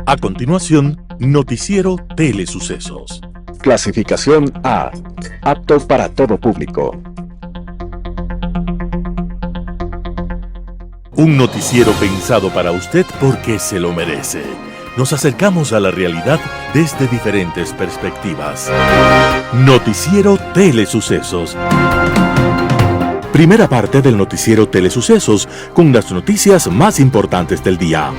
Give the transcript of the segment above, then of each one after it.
A continuación, Noticiero Telesucesos. Clasificación A. Apto para todo público. Un noticiero pensado para usted porque se lo merece. Nos acercamos a la realidad desde diferentes perspectivas. Noticiero Telesucesos. Primera parte del Noticiero Telesucesos con las noticias más importantes del día.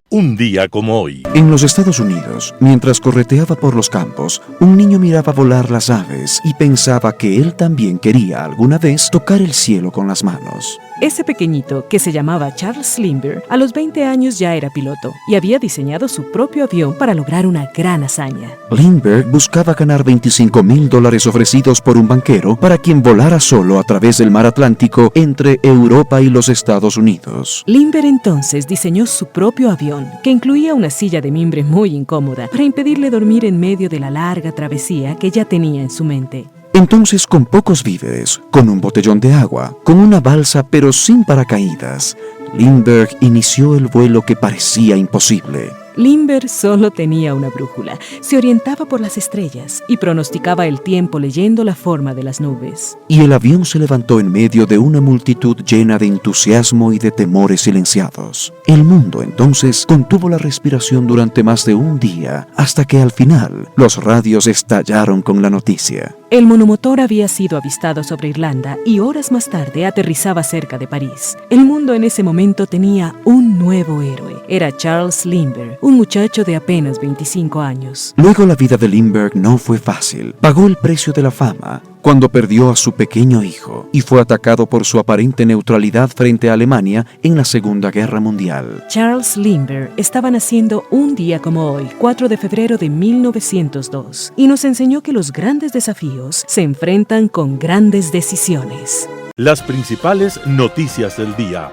Un día como hoy. En los Estados Unidos, mientras correteaba por los campos, un niño miraba volar las aves y pensaba que él también quería alguna vez tocar el cielo con las manos. Ese pequeñito, que se llamaba Charles Lindbergh, a los 20 años ya era piloto y había diseñado su propio avión para lograr una gran hazaña. Lindbergh buscaba ganar $25,000 ofrecidos por un banquero para quien volara solo a través del mar Atlántico entre Europa y los Estados Unidos. Lindbergh entonces diseñó su propio avión, que incluía una silla de mimbre muy incómoda para impedirle dormir en medio de la larga travesía que ya tenía en su mente. Entonces, con pocos víveres, con un botellón de agua, con una balsa pero sin paracaídas, Lindbergh inició el vuelo que parecía imposible. Lindbergh solo tenía una brújula, se orientaba por las estrellas y pronosticaba el tiempo leyendo la forma de las nubes. Y el avión se levantó en medio de una multitud llena de entusiasmo y de temores silenciados. El mundo entonces contuvo la respiración durante más de un día, hasta que al final los radios estallaron con la noticia. El monomotor había sido avistado sobre Irlanda y horas más tarde aterrizaba cerca de París. El mundo en ese momento tenía un nuevo héroe. Era Charles Lindbergh, un muchacho de apenas 25 años. Luego la vida de Lindbergh no fue fácil. Pagó el precio de la fama cuando perdió a su pequeño hijo y fue atacado por su aparente neutralidad frente a Alemania en la Segunda Guerra Mundial. Charles Lindbergh estaba naciendo un día como hoy, 4 de febrero de 1902, y nos enseñó que los grandes desafíos se enfrentan con grandes decisiones. Las principales noticias del día.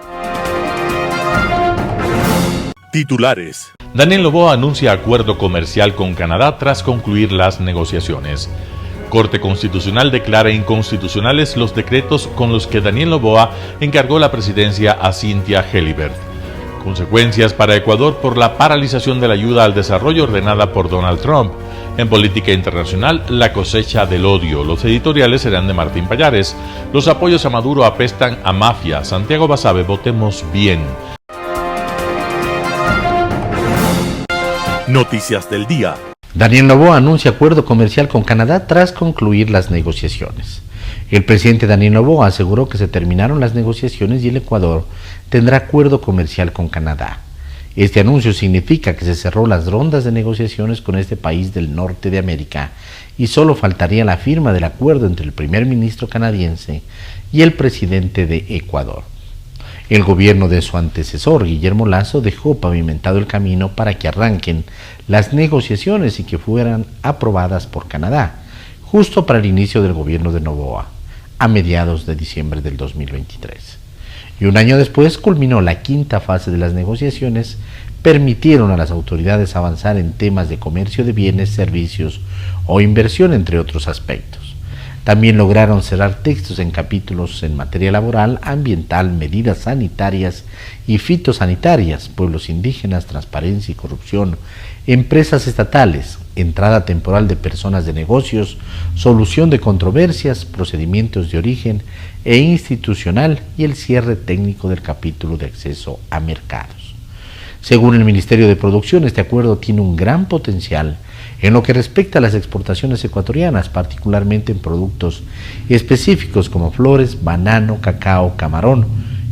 Titulares. Daniel Noboa anuncia acuerdo comercial con Canadá tras concluir las negociaciones. Corte Constitucional declara inconstitucionales los decretos con los que Daniel Noboa encargó la presidencia a Cynthia Hellyburtt. Consecuencias para Ecuador por la paralización de la ayuda al desarrollo ordenada por Donald Trump. En política internacional, la cosecha del odio. Los editoriales serán de Martín Pallares. Los apoyos a Maduro apestan a mafia. Santiago Basabe, votemos bien. Noticias del día. Daniel Noboa anuncia acuerdo comercial con Canadá tras concluir las negociaciones. El presidente Daniel Noboa aseguró que se terminaron las negociaciones y el Ecuador tendrá acuerdo comercial con Canadá. Este anuncio significa que se cerró las rondas de negociaciones con este país del norte de América y solo faltaría la firma del acuerdo entre el primer ministro canadiense y el presidente de Ecuador. El gobierno de su antecesor, Guillermo Lasso, dejó pavimentado el camino para que arranquen las negociaciones y que fueran aprobadas por Canadá, justo para el inicio del gobierno de Noboa, a mediados de diciembre del 2023. Y un año después culminó la quinta fase de las negociaciones, permitieron a las autoridades avanzar en temas de comercio de bienes, servicios o inversión, entre otros aspectos. También lograron cerrar textos en capítulos en materia laboral, ambiental, medidas sanitarias y fitosanitarias, pueblos indígenas, transparencia y corrupción, empresas estatales, entrada temporal de personas de negocios, solución de controversias, procedimientos de origen e institucional y el cierre técnico del capítulo de acceso a mercados. Según el Ministerio de Producción, este acuerdo tiene un gran potencial en lo que respecta a las exportaciones ecuatorianas, particularmente en productos específicos como flores, banano, cacao, camarón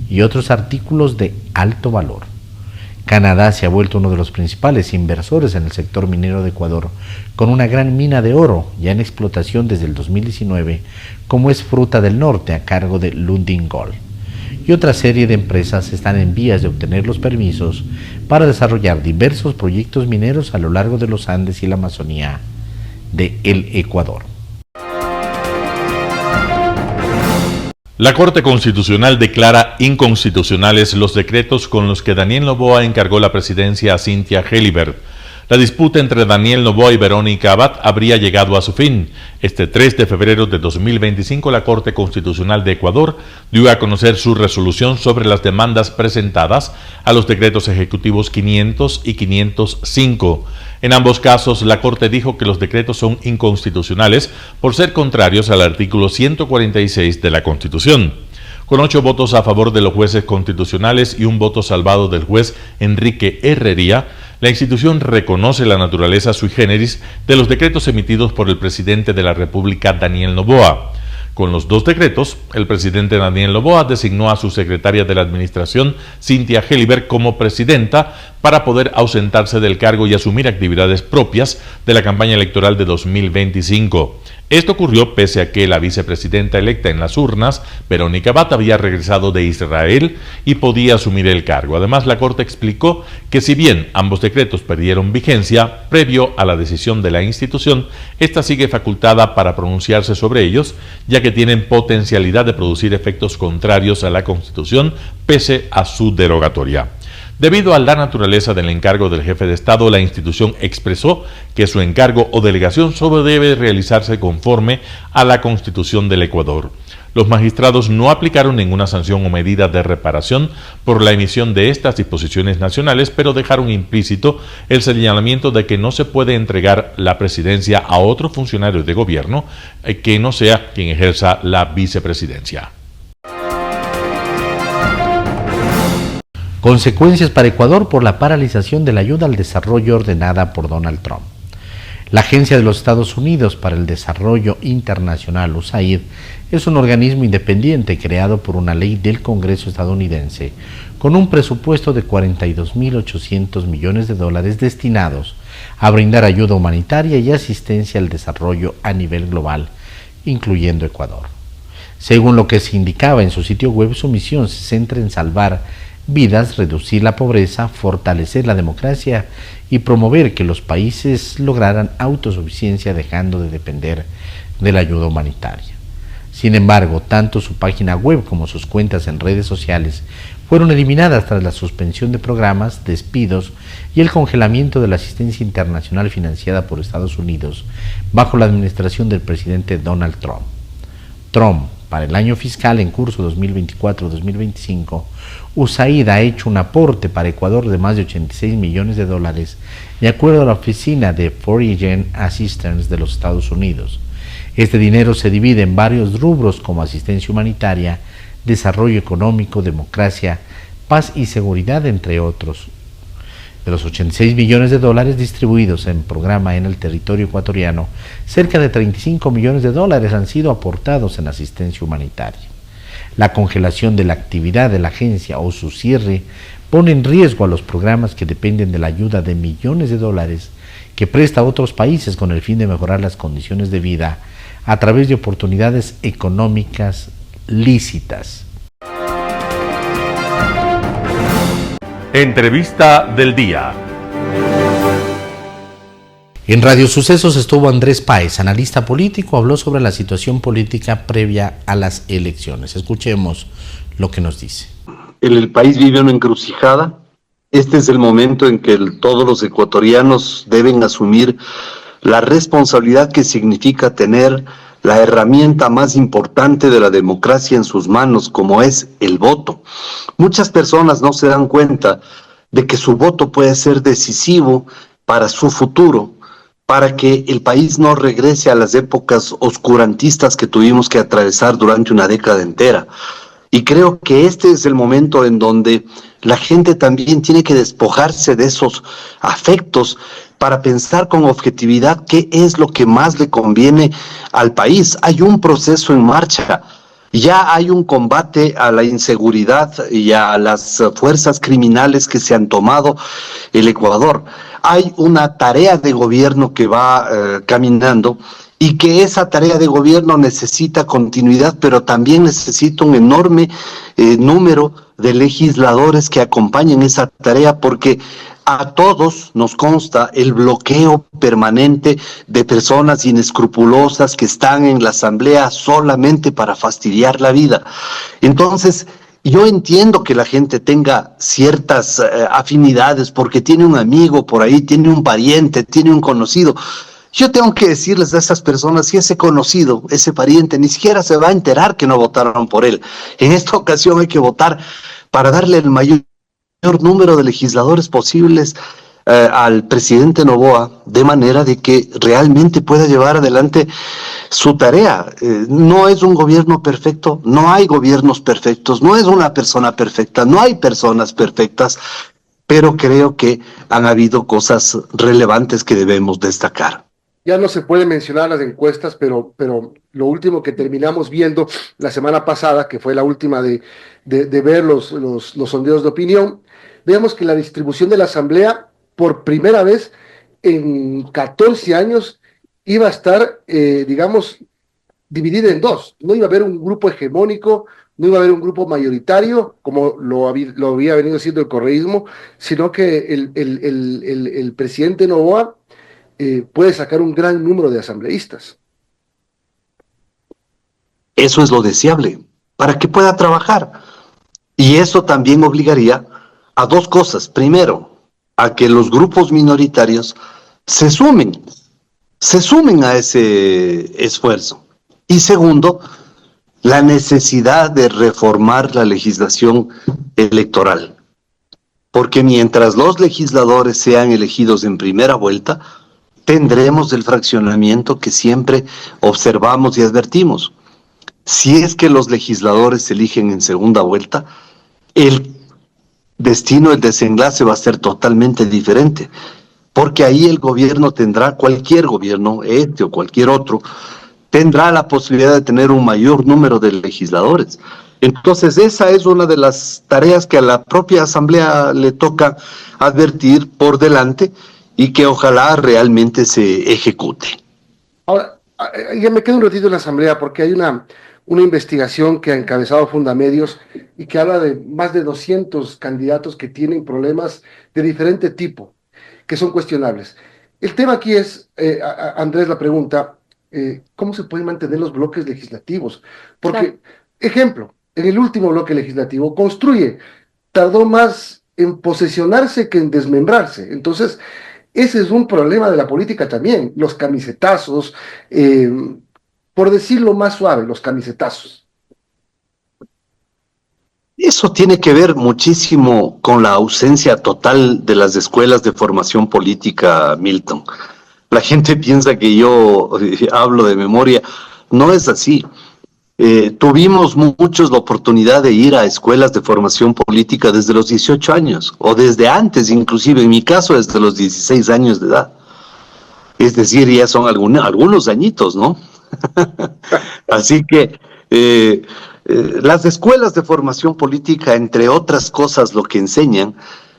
y otros artículos de alto valor. Canadá se ha vuelto uno de los principales inversores en el sector minero de Ecuador, con una gran mina de oro ya en explotación desde el 2019, como es Fruta del Norte, a cargo de Lundin Gold. Y otra serie de empresas están en vías de obtener los permisos para desarrollar diversos proyectos mineros a lo largo de los Andes y la Amazonía de el Ecuador. La Corte Constitucional declara inconstitucionales los decretos con los que Daniel Noboa encargó la presidencia a Cynthia Hellyburtt. La disputa entre Daniel Noboa y Verónica Abad habría llegado a su fin. Este 3 de febrero de 2025, la Corte Constitucional de Ecuador dio a conocer su resolución sobre las demandas presentadas a los decretos ejecutivos 500 y 505. En ambos casos, la Corte dijo que los decretos son inconstitucionales por ser contrarios al artículo 146 de la Constitución. Con 8 votos a favor de los jueces constitucionales y un voto salvado del juez Enrique Herrería, la institución reconoce la naturaleza sui generis de los decretos emitidos por el presidente de la República, Daniel Noboa. Con los 2 decretos, el presidente Daniel Noboa designó a su secretaria de la Administración, Cynthia Helliber, como presidenta para poder ausentarse del cargo y asumir actividades propias de la campaña electoral de 2025. Esto ocurrió pese a que la vicepresidenta electa en las urnas, Verónica Abad, había regresado de Israel y podía asumir el cargo. Además, la Corte explicó que si bien ambos decretos perdieron vigencia, previo a la decisión de la institución, esta sigue facultada para pronunciarse sobre ellos, ya que tienen potencialidad de producir efectos contrarios a la Constitución pese a su derogatoria. Debido a la naturaleza del encargo del jefe de Estado, la institución expresó que su encargo o delegación solo debe realizarse conforme a la Constitución del Ecuador. Los magistrados no aplicaron ninguna sanción o medida de reparación por la emisión de estas disposiciones nacionales, pero dejaron implícito el señalamiento de que no se puede entregar la presidencia a otro funcionario de gobierno que no sea quien ejerza la vicepresidencia. Consecuencias para Ecuador por la paralización de la ayuda al desarrollo ordenada por Donald Trump. La Agencia de los Estados Unidos para el Desarrollo Internacional, USAID, es un organismo independiente creado por una ley del Congreso estadounidense con un presupuesto de $42.800 millones destinados a brindar ayuda humanitaria y asistencia al desarrollo a nivel global, incluyendo Ecuador. Según lo que se indicaba en su sitio web, su misión se centra en salvar vidas, reducir la pobreza, fortalecer la democracia y promover que los países lograran autosuficiencia dejando de depender de la ayuda humanitaria. Sin embargo, tanto su página web como sus cuentas en redes sociales fueron eliminadas tras la suspensión de programas, despidos y el congelamiento de la asistencia internacional financiada por Estados Unidos bajo la administración del presidente Donald Trump. Para el año fiscal en curso 2024-2025, USAID ha hecho un aporte para Ecuador de más de $86 millones, de acuerdo a la Oficina de Foreign Assistance de los Estados Unidos. Este dinero se divide en varios rubros como asistencia humanitaria, desarrollo económico, democracia, paz y seguridad, entre otros. De los $86 millones distribuidos en programa en el territorio ecuatoriano, cerca de $35 millones han sido aportados en asistencia humanitaria. La congelación de la actividad de la agencia o su cierre pone en riesgo a los programas que dependen de la ayuda de millones de dólares que presta a otros países con el fin de mejorar las condiciones de vida a través de oportunidades económicas lícitas. Entrevista del día. En Radio Sucesos estuvo Andrés Páez, analista político, habló sobre la situación política previa a las elecciones. Escuchemos lo que nos dice. El país vive una encrucijada. Este es el momento en que todos los ecuatorianos deben asumir la responsabilidad que significa tener la herramienta más importante de la democracia en sus manos, como es el voto. Muchas personas no se dan cuenta de que su voto puede ser decisivo para su futuro, para que el país no regrese a las épocas oscurantistas que tuvimos que atravesar durante una década entera. Y creo que este es el momento en donde la gente también tiene que despojarse de esos afectos para pensar con objetividad qué es lo que más le conviene al país. Hay un proceso en marcha, ya hay un combate a la inseguridad y a las fuerzas criminales que se han tomado el Ecuador. Hay una tarea de gobierno que va caminando y que esa tarea de gobierno necesita continuidad, pero también necesita un enorme número de legisladores que acompañen esa tarea, porque a todos nos consta el bloqueo permanente de personas inescrupulosas que están en la asamblea solamente para fastidiar la vida. Entonces, Yo entiendo que la gente tenga ciertas afinidades porque tiene un amigo por ahí, tiene un pariente, tiene un conocido. Yo tengo que decirles a esas personas si ese conocido, ese pariente, ni siquiera se va a enterar que no votaron por él. En esta ocasión hay que votar para darle el mayor número de legisladores posibles al presidente Noboa, de manera de que realmente pueda llevar adelante su tarea. No es un gobierno perfecto, no hay gobiernos perfectos, no es una persona perfecta, no hay personas perfectas, pero creo que han habido cosas relevantes que debemos destacar. Ya no se puede mencionar las encuestas, pero lo último que terminamos viendo la semana pasada, que fue la última de ver los sondeos de opinión, veamos que la distribución de la Asamblea, por primera vez en 14 años, iba a estar, digamos, dividida en dos. No iba a haber un grupo hegemónico, no iba a haber un grupo mayoritario, como lo había venido haciendo el correísmo, sino que el presidente Noboa puede sacar un gran número de asambleístas. Eso es lo deseable, para que pueda trabajar. Y eso también obligaría a dos cosas. Primero, a que los grupos minoritarios se sumen a ese esfuerzo. Y segundo, la necesidad de reformar la legislación electoral. Porque mientras los legisladores sean elegidos en primera vuelta, tendremos el fraccionamiento que siempre observamos y advertimos. Si es que los legisladores se eligen en segunda vuelta, el destino, el desenlace va a ser totalmente diferente, porque ahí el gobierno tendrá, cualquier gobierno, este o cualquier otro, tendrá la posibilidad de tener un mayor número de legisladores. Entonces esa es una de las tareas que a la propia Asamblea le toca advertir por delante y que ojalá realmente se ejecute. Ahora, ya me quedo un ratito en la Asamblea porque hay una investigación que ha encabezado Fundamedios y que habla de más de 200 candidatos que tienen problemas de diferente tipo, que son cuestionables. El tema aquí es, Andrés, la pregunta, ¿cómo se pueden mantener los bloques legislativos? Porque, claro, ejemplo, en el último bloque legislativo, Construye tardó más en posesionarse que en desmembrarse. Entonces, ese es un problema de la política también, los camisetazos, por decirlo más suave, los camisetazos. Eso tiene que ver muchísimo con la ausencia total de las escuelas de formación política, Milton. La gente piensa que yo hablo de memoria. No es así. Tuvimos muchos la oportunidad de ir a escuelas de formación política desde los 18 años, o desde antes, inclusive en mi caso desde los 16 años de edad. Es decir, ya son algunos añitos, ¿no? Así que las escuelas de formación política, entre otras cosas, lo que enseñan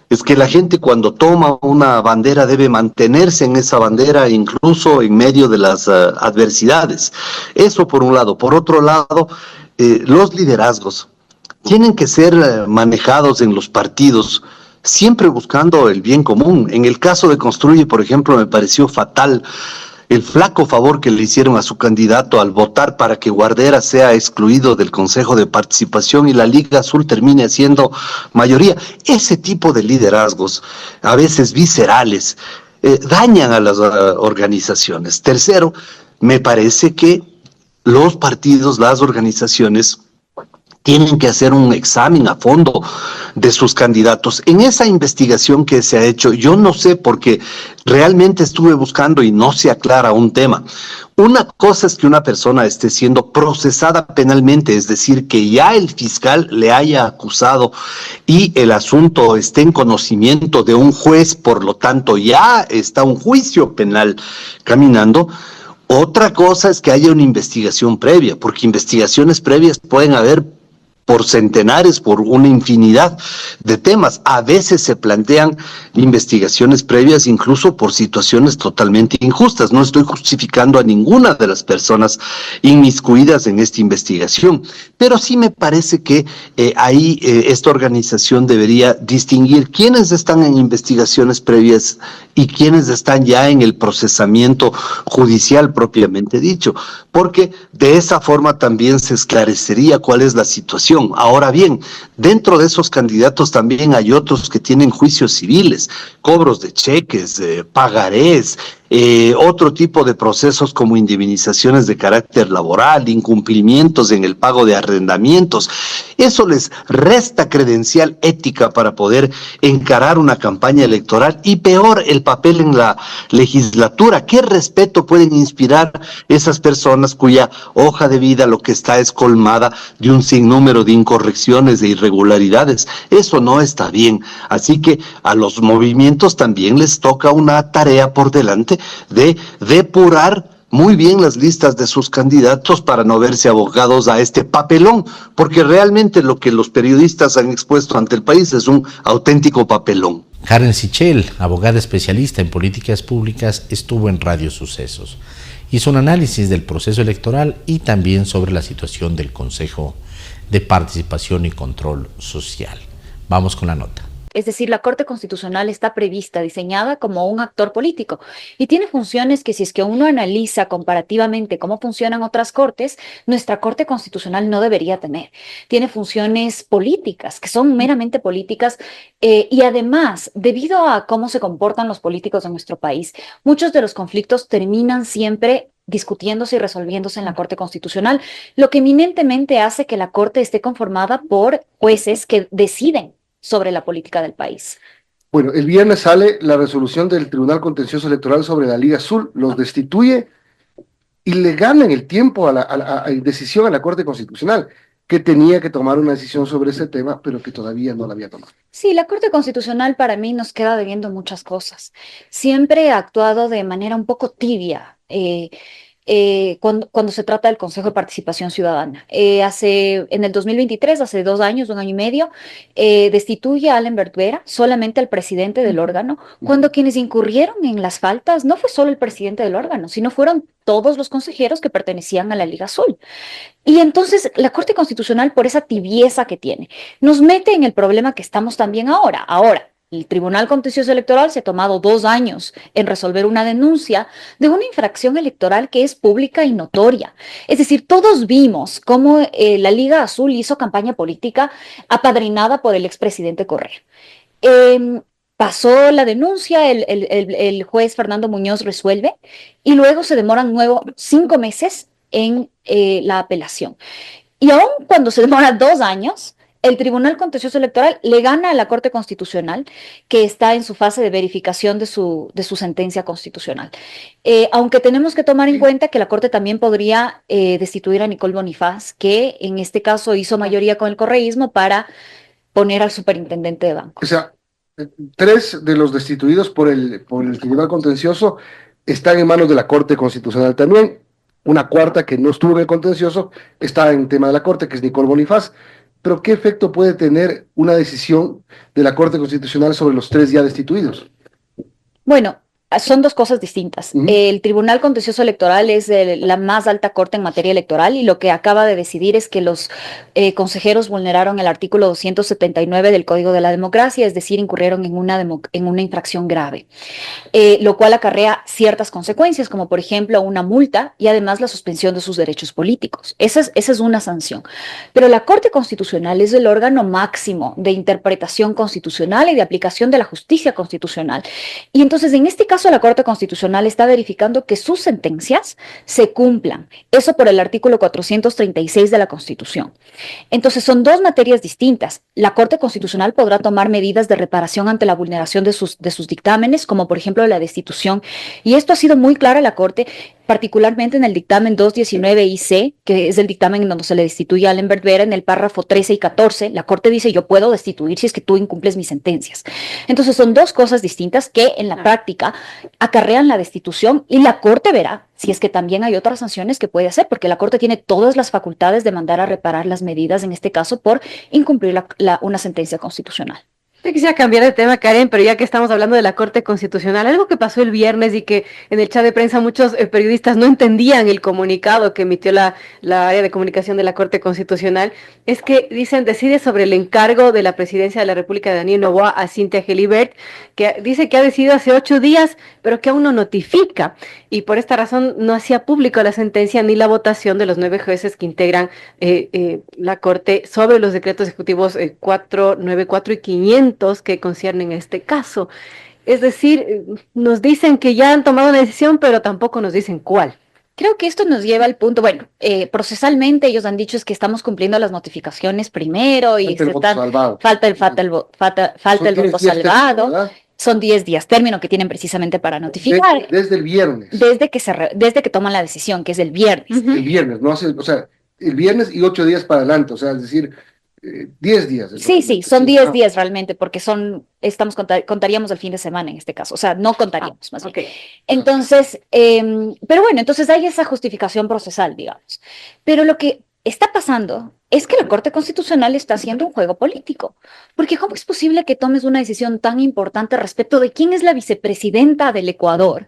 es que la gente cuando toma una bandera debe mantenerse en esa bandera incluso en medio de las adversidades. Eso por un lado. Por otro lado, los liderazgos tienen que ser manejados en los partidos siempre buscando el bien común. En el caso de Construye, por ejemplo, me pareció fatal el flaco favor que le hicieron a su candidato al votar para que Guardera sea excluido del Consejo de Participación y la Liga Azul termine siendo mayoría. Ese tipo de liderazgos, a veces viscerales, dañan a las organizaciones. Tercero, me parece que los partidos, las organizaciones, tienen que hacer un examen a fondo de sus candidatos. En esa investigación que se ha hecho, yo no sé, porque realmente estuve buscando y no se aclara un tema. Una cosa es que una persona esté siendo procesada penalmente, es decir, que ya el fiscal le haya acusado y el asunto esté en conocimiento de un juez, por lo tanto ya está un juicio penal caminando. Otra cosa es que haya una investigación previa, porque investigaciones previas pueden haber por centenares, por una infinidad de temas. A veces se plantean investigaciones previas incluso por situaciones totalmente injustas. No estoy justificando a ninguna de las personas inmiscuidas en esta investigación, pero sí me parece que ahí esta organización debería distinguir quiénes están en investigaciones previas y quiénes están ya en el procesamiento judicial propiamente dicho, porque de esa forma también se esclarecería cuál es la situación. corrupción. Ahora bien, dentro de esos candidatos también hay otros que tienen juicios civiles, cobros de cheques, pagarés, otro tipo de procesos como indemnizaciones de carácter laboral, incumplimientos en el pago de arrendamientos. Eso les resta credencial ética para poder encarar una campaña electoral y peor, el papel en la legislatura. ¿Qué respeto pueden inspirar esas personas cuya hoja de vida lo que está es colmada de un sinnúmero de incorrecciones, de irregularidades? Eso no está bien. Así que a los movimientos también les toca una tarea por delante de depurar muy bien las listas de sus candidatos para no verse abocados a este papelón, porque realmente lo que los periodistas han expuesto ante el país es un auténtico papelón. Karen Sichel, abogada especialista en políticas públicas, estuvo en Radio Sucesos. Hizo un análisis del proceso electoral y también sobre la situación del Consejo de Participación y Control Social. Vamos con la nota. Es decir, la Corte Constitucional está prevista, diseñada como un actor político y tiene funciones que si es que uno analiza comparativamente cómo funcionan otras cortes, nuestra Corte Constitucional no debería tener. Tiene funciones políticas, que son meramente políticas y además, debido a cómo se comportan los políticos de nuestro país, muchos de los conflictos terminan siempre discutiéndose y resolviéndose en la Corte Constitucional, lo que eminentemente hace que la Corte esté conformada por jueces que deciden sobre la política del país. Bueno, el viernes sale la resolución del Tribunal Contencioso Electoral sobre la Liga Azul, los destituye y le ganan el tiempo a la decisión a la Corte Constitucional, que tenía que tomar una decisión sobre ese tema, pero que todavía no la había tomado. Sí, la Corte Constitucional para mí nos queda debiendo muchas cosas. Siempre ha actuado de manera un poco tibia. Cuando se trata del Consejo de Participación Ciudadana. En el 2023, hace 2 años, 1 año y medio, destituye a Alenbert Vera, solamente al presidente del órgano, cuando quienes incurrieron en las faltas no fue solo el presidente del órgano, sino fueron todos los consejeros que pertenecían a la Liga Azul. Y entonces la Corte Constitucional, por esa tibieza que tiene, nos mete en el problema que estamos también ahora. El Tribunal Contencioso Electoral se ha tomado 2 años en resolver una denuncia de una infracción electoral que es pública y notoria. Es decir, todos vimos cómo la Liga Azul hizo campaña política apadrinada por el expresidente Correa. Pasó la denuncia, el juez Fernando Muñoz resuelve y luego se demoran 5 meses en la apelación. Y aún cuando se demora 2 años, el Tribunal Contencioso Electoral le gana a la Corte Constitucional, que está en su fase de verificación de su sentencia constitucional. Aunque tenemos que tomar en cuenta que la Corte también podría destituir a Nicole Bonifaz, que en este caso hizo mayoría con el correísmo para poner al superintendente de banco. O sea, 3 de los destituidos por el Tribunal Contencioso están en manos de la Corte Constitucional también. Una cuarta que no estuvo en el contencioso está en tema de la Corte, que es Nicole Bonifaz. Pero ¿qué efecto puede tener una decisión de la Corte Constitucional sobre los 3 ya destituidos? Bueno, son 2 cosas distintas. El Tribunal Contencioso Electoral es la más alta corte en materia electoral y lo que acaba de decidir es que los consejeros vulneraron el artículo 279 del Código de la Democracia, es decir, incurrieron en una infracción grave, lo cual acarrea ciertas consecuencias, como por ejemplo una multa y además la suspensión de sus derechos políticos. Esa es una sanción. Pero la Corte Constitucional es el órgano máximo de interpretación constitucional y de aplicación de la justicia constitucional. Y entonces, en este caso, la Corte Constitucional está verificando que sus sentencias se cumplan. Eso por el artículo 436 de la Constitución. Entonces, son 2 materias distintas. La Corte Constitucional podrá tomar medidas de reparación ante la vulneración de sus dictámenes, como por ejemplo la destitución. Y esto ha sido muy claro a la Corte, particularmente en el dictamen 219-IC, que es el dictamen en donde se le destituye a Alenbert Vera, en el párrafo 13 y 14, la Corte dice: yo puedo destituir si es que tú incumples mis sentencias. Entonces son 2 cosas distintas que en la práctica acarrean la destitución y la Corte verá si es que también hay otras sanciones que puede hacer, porque la Corte tiene todas las facultades de mandar a reparar las medidas, en este caso por incumplir una sentencia constitucional. Yo quisiera cambiar de tema, Karen, pero ya que estamos hablando de la Corte Constitucional, algo que pasó el viernes y que en el chat de prensa muchos periodistas no entendían el comunicado que emitió la área de comunicación de la Corte Constitucional, es que decide sobre el encargo de la presidencia de la República de Daniel Noboa a Cynthia Gelibert, que dice que ha decidido hace 8 días, pero que aún no notifica, y por esta razón no hacía público la sentencia ni la votación de los 9 jueces que integran la Corte sobre los decretos ejecutivos 494 y 500 que conciernen a este caso. Es decir, nos dicen que ya han tomado una decisión, pero tampoco nos dicen cuál. Creo que esto nos lleva al punto, bueno, procesalmente ellos han dicho es que estamos cumpliendo las notificaciones primero y falta el voto salvado. Son 10 días, término que tienen precisamente para notificar. Desde el viernes. Desde que toman la decisión, que es el viernes. El viernes, no hace, o sea, el viernes y 8 días para adelante, o sea, es decir, 10 días. Sí, son 10 días realmente, porque contaríamos el fin de semana en este caso, o sea, no contaríamos más bien. Okay. Entonces, pero bueno, entonces hay esa justificación procesal, digamos. Pero lo que está pasando es que la Corte Constitucional está haciendo un juego político, porque ¿cómo es posible que tomes una decisión tan importante respecto de quién es la vicepresidenta del Ecuador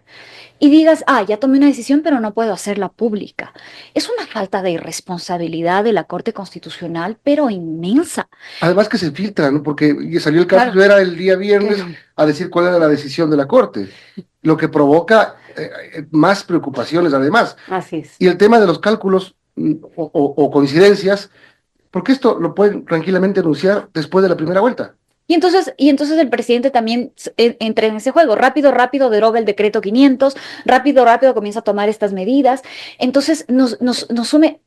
y digas, ya tomé una decisión, pero no puedo hacerla pública? Es una falta de irresponsabilidad de la Corte Constitucional, pero inmensa. Además que se filtra, ¿no? Porque salió el caso, era el día viernes, a decir cuál era la decisión de la Corte, lo que provoca más preocupaciones además. Así es. Y el tema de los cálculos o coincidencias, porque esto lo pueden tranquilamente anunciar después de la primera vuelta. Y entonces el presidente también entra en ese juego. Rápido deroga el decreto 500, rápido comienza a tomar estas medidas. Entonces nos sume.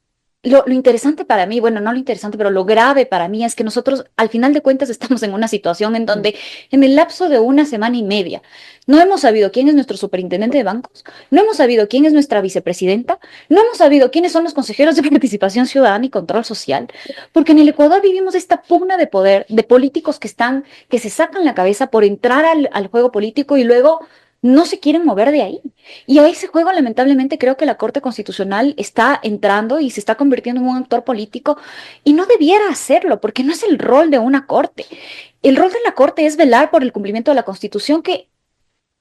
Lo interesante para mí, bueno, no lo interesante, pero lo grave para mí es que nosotros, al final de cuentas, estamos en una situación en donde, en el lapso de 1 semana y media, no hemos sabido quién es nuestro superintendente de bancos, no hemos sabido quién es nuestra vicepresidenta, no hemos sabido quiénes son los consejeros de participación ciudadana y control social, porque en el Ecuador vivimos esta pugna de poder de políticos que se sacan la cabeza por entrar al juego político y luego no se quieren mover de ahí. Y a ese juego, lamentablemente, creo que la Corte Constitucional está entrando y se está convirtiendo en un actor político y no debiera hacerlo, porque no es el rol de una Corte. El rol de la Corte es velar por el cumplimiento de la Constitución, que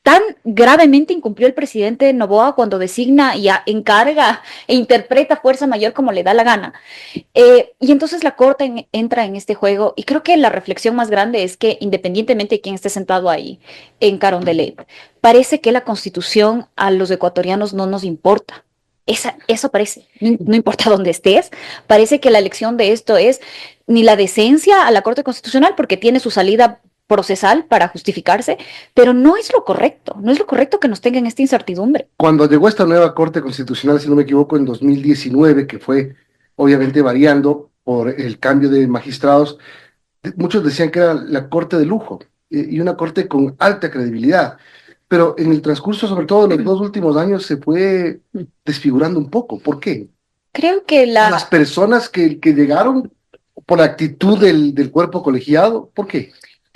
tan gravemente incumplió el presidente Noboa cuando designa y encarga e interpreta fuerza mayor como le da la gana. Y entonces la Corte entra en este juego, y creo que la reflexión más grande es que, independientemente de quién esté sentado ahí en Carondelet, parece que la Constitución a los ecuatorianos no nos importa. Eso parece, no importa dónde estés, parece que la elección de esto es ni la decencia a la Corte Constitucional, porque tiene su salida procesal para justificarse, pero no es lo correcto que nos tengan esta incertidumbre. Cuando llegó esta nueva Corte Constitucional, si no me equivoco, en 2019, que fue obviamente variando por el cambio de magistrados, muchos decían que era la Corte de lujo y una Corte con alta credibilidad, pero en el transcurso, sobre todo de los 2 últimos años, se fue desfigurando un poco. ¿Por qué? Creo que las personas que llegaron por la actitud del cuerpo colegiado, ¿por qué?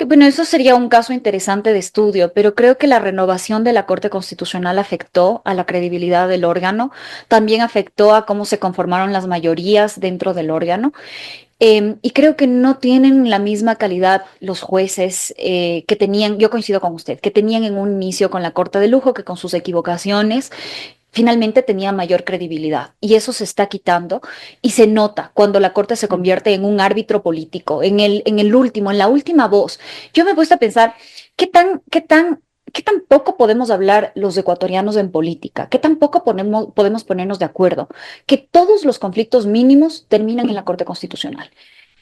Bueno, eso sería un caso interesante de estudio, pero creo que la renovación de la Corte Constitucional afectó a la credibilidad del órgano, también afectó a cómo se conformaron las mayorías dentro del órgano, y creo que no tienen la misma calidad los jueces que tenían, yo coincido con usted, que tenían en un inicio con la Corte de lujo, que con sus equivocaciones finalmente tenía mayor credibilidad, y eso se está quitando y se nota cuando la Corte se convierte en un árbitro político, en la última voz. Yo me he puesto a pensar, ¿qué tan poco podemos hablar los ecuatorianos en política? ¿Qué tan poco podemos ponernos de acuerdo? Que todos los conflictos mínimos terminan en la Corte Constitucional.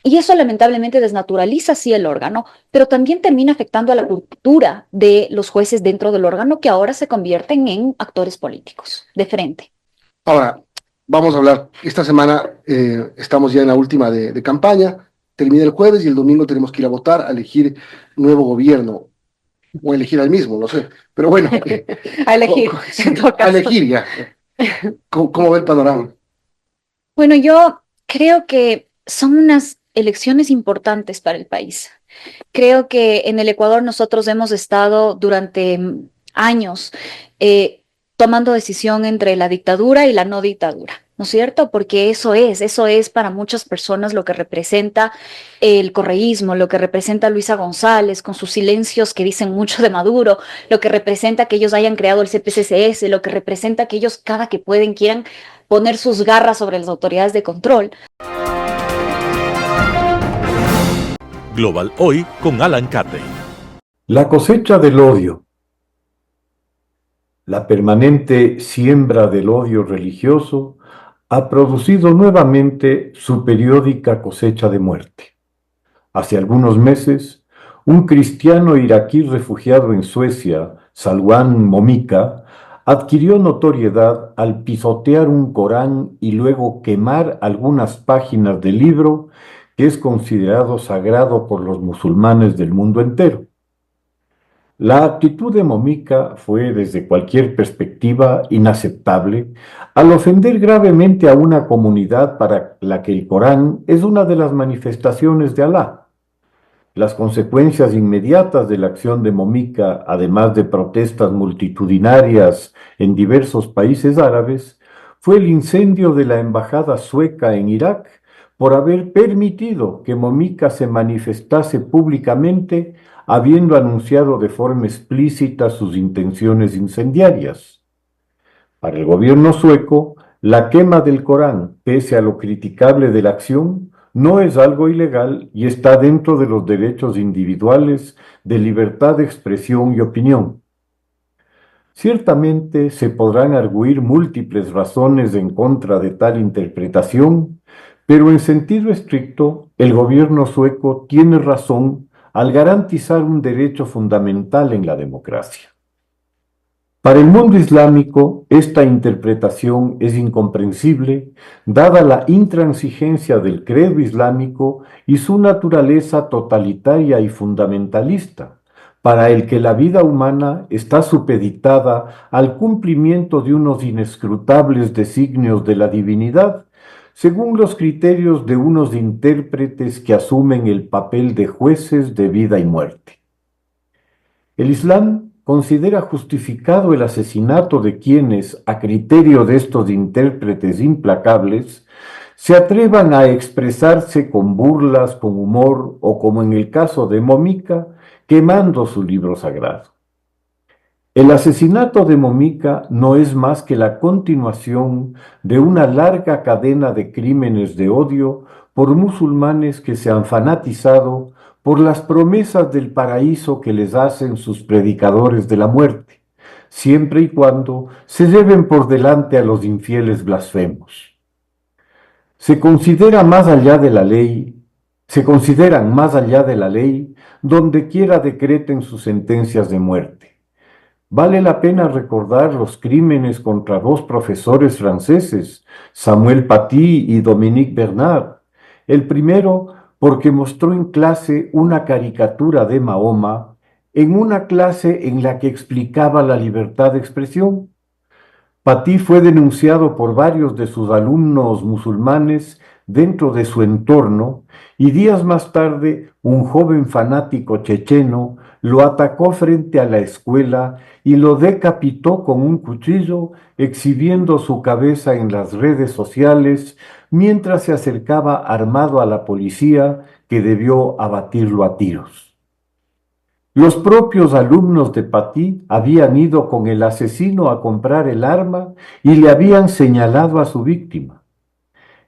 Y eso lamentablemente desnaturaliza sí el órgano, pero también termina afectando a la cultura de los jueces dentro del órgano, que ahora se convierten en actores políticos de frente. Ahora, vamos a hablar, esta semana estamos ya en la última de campaña, termina el jueves y el domingo tenemos que ir a votar, a elegir nuevo gobierno, o elegir al mismo, no sé, pero bueno. A elegir. A elegir ya. ¿Cómo ve el panorama? Bueno, yo creo que son unas elecciones importantes para el país. Creo que en el Ecuador nosotros hemos estado durante años tomando decisión entre la dictadura y la no dictadura, ¿no es cierto? Porque eso es para muchas personas lo que representa el correísmo, lo que representa Luisa González con sus silencios que dicen mucho de Maduro, lo que representa que ellos hayan creado el CPCCS, lo que representa que ellos cada que pueden quieran poner sus garras sobre las autoridades de control. Global Hoy con Alan Carden. La cosecha del odio. La permanente siembra del odio religioso ha producido nuevamente su periódica cosecha de muerte. Hace algunos meses, un cristiano iraquí refugiado en Suecia, Salwan Momika, adquirió notoriedad al pisotear un Corán y luego quemar algunas páginas del libro que es considerado sagrado por los musulmanes del mundo entero. La actitud de Momika fue, desde cualquier perspectiva, inaceptable, al ofender gravemente a una comunidad para la que el Corán es una de las manifestaciones de Alá. Las consecuencias inmediatas de la acción de Momika, además de protestas multitudinarias en diversos países árabes, fue el incendio de la embajada sueca en Irak por haber permitido que Momika se manifestase públicamente, habiendo anunciado de forma explícita sus intenciones incendiarias. Para el gobierno sueco, la quema del Corán, pese a lo criticable de la acción, no es algo ilegal y está dentro de los derechos individuales de libertad de expresión y opinión. Ciertamente se podrán arguir múltiples razones en contra de tal interpretación, pero en sentido estricto, el gobierno sueco tiene razón al garantizar un derecho fundamental en la democracia. Para el mundo islámico, esta interpretación es incomprensible, dada la intransigencia del credo islámico y su naturaleza totalitaria y fundamentalista, para el que la vida humana está supeditada al cumplimiento de unos inescrutables designios de la divinidad, según los criterios de unos intérpretes que asumen el papel de jueces de vida y muerte. El Islam considera justificado el asesinato de quienes, a criterio de estos intérpretes implacables, se atrevan a expresarse con burlas, con humor o, como en el caso de Momika, quemando su libro sagrado. El asesinato de Momika no es más que la continuación de una larga cadena de crímenes de odio por musulmanes que se han fanatizado por las promesas del paraíso que les hacen sus predicadores de la muerte, siempre y cuando se lleven por delante a los infieles blasfemos. Se consideran más allá de la ley donde quiera decreten sus sentencias de muerte. Vale la pena recordar los crímenes contra dos profesores franceses, Samuel Paty y Dominique Bernard. El primero porque mostró en clase una caricatura de Mahoma, en una clase en la que explicaba la libertad de expresión. Paty fue denunciado por varios de sus alumnos musulmanes dentro de su entorno y días más tarde un joven fanático checheno lo atacó frente a la escuela y lo decapitó con un cuchillo, exhibiendo su cabeza en las redes sociales mientras se acercaba armado a la policía, que debió abatirlo a tiros. Los propios alumnos de Paty habían ido con el asesino a comprar el arma y le habían señalado a su víctima.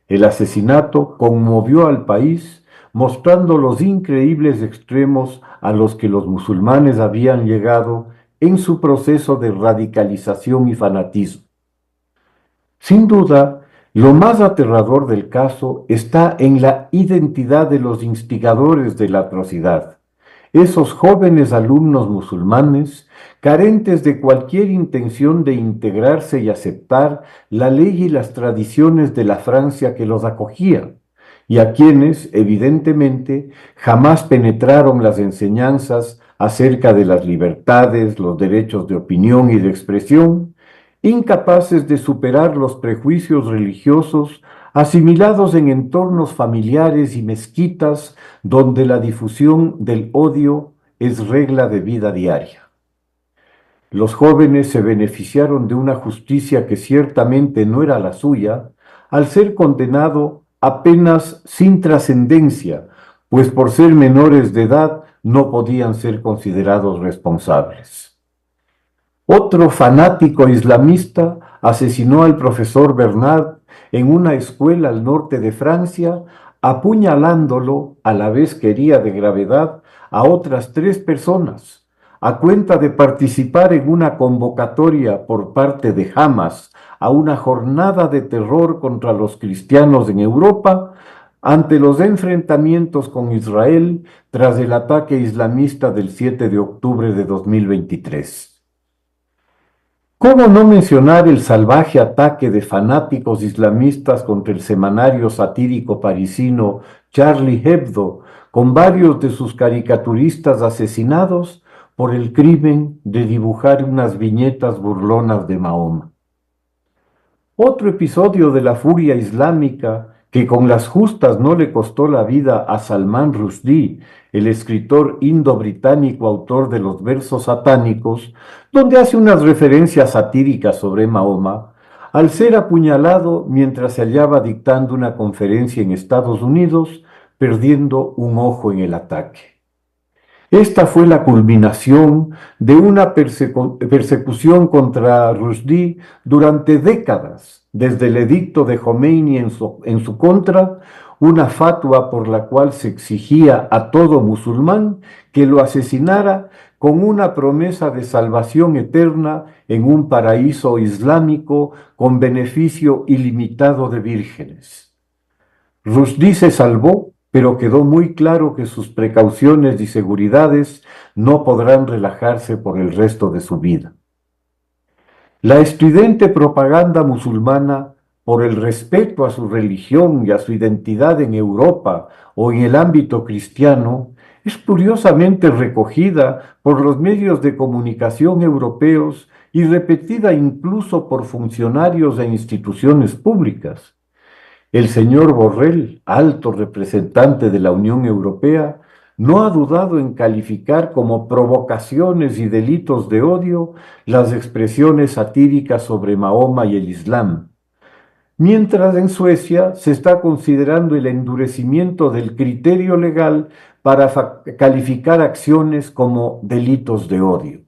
El asesinato conmovió al país, mostrando los increíbles extremos a los que los musulmanes habían llegado en su proceso de radicalización y fanatismo. Sin duda, lo más aterrador del caso está en la identidad de los instigadores de la atrocidad. Esos jóvenes alumnos musulmanes, carentes de cualquier intención de integrarse y aceptar la ley y las tradiciones de la Francia que los acogía, y a quienes, evidentemente, jamás penetraron las enseñanzas acerca de las libertades, los derechos de opinión y de expresión, incapaces de superar los prejuicios religiosos asimilados en entornos familiares y mezquitas donde la difusión del odio es regla de vida diaria. Los jóvenes se beneficiaron de una justicia que ciertamente no era la suya, al ser condenado a penas sin trascendencia, pues por ser menores de edad no podían ser considerados responsables. Otro fanático islamista asesinó al profesor Bernard en una escuela al norte de Francia, apuñalándolo, a la vez que hería de gravedad a otras 3 personas, a cuenta de participar en una convocatoria por parte de Hamas a una jornada de terror contra los cristianos en Europa ante los enfrentamientos con Israel tras el ataque islamista del 7 de octubre de 2023. ¿Cómo no mencionar el salvaje ataque de fanáticos islamistas contra el semanario satírico parisino Charlie Hebdo, con varios de sus caricaturistas asesinados por el crimen de dibujar unas viñetas burlonas de Mahoma? Otro episodio de la furia islámica que con las justas no le costó la vida a Salman Rushdie, el escritor indo-británico autor de los versos satánicos, donde hace unas referencias satíricas sobre Mahoma, al ser apuñalado mientras se hallaba dictando una conferencia en Estados Unidos, perdiendo un ojo en el ataque. Esta fue la culminación de una persecución contra Rushdie durante décadas, desde el edicto de Jomeini en su contra, una fatua por la cual se exigía a todo musulmán que lo asesinara con una promesa de salvación eterna en un paraíso islámico con beneficio ilimitado de vírgenes. Rushdie se salvó, pero quedó muy claro que sus precauciones y seguridades no podrán relajarse por el resto de su vida. La estridente propaganda musulmana por el respeto a su religión y a su identidad en Europa o en el ámbito cristiano es curiosamente recogida por los medios de comunicación europeos y repetida incluso por funcionarios e instituciones públicas. El señor Borrell, alto representante de la Unión Europea, no ha dudado en calificar como provocaciones y delitos de odio las expresiones satíricas sobre Mahoma y el Islam, mientras en Suecia se está considerando el endurecimiento del criterio legal para calificar acciones como delitos de odio.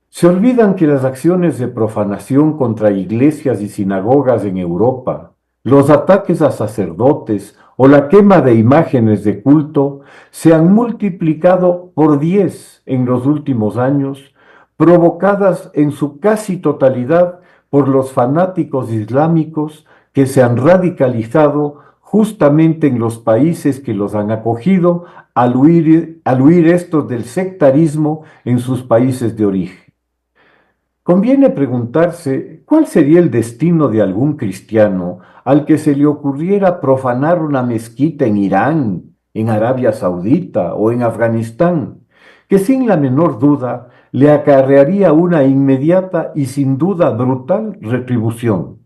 Se olvidan que las acciones de profanación contra iglesias y sinagogas en Europa, los ataques a sacerdotes o la quema de imágenes de culto se han multiplicado por 10 en los últimos años, provocadas en su casi totalidad por los fanáticos islámicos que se han radicalizado justamente en los países que los han acogido al huir estos del sectarismo en sus países de origen. Conviene preguntarse cuál sería el destino de algún cristiano al que se le ocurriera profanar una mezquita en Irán, en Arabia Saudita o en Afganistán, que sin la menor duda le acarrearía una inmediata y sin duda brutal retribución.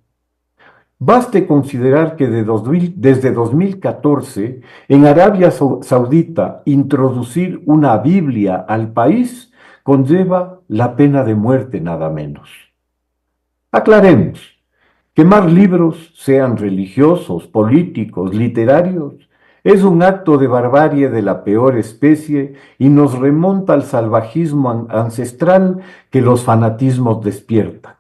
Baste considerar que desde 2014 en Arabia Saudita introducir una Biblia al país conlleva la pena de muerte nada menos. Aclaremos, quemar libros, sean religiosos, políticos, literarios, es un acto de barbarie de la peor especie y nos remonta al salvajismo ancestral que los fanatismos despiertan.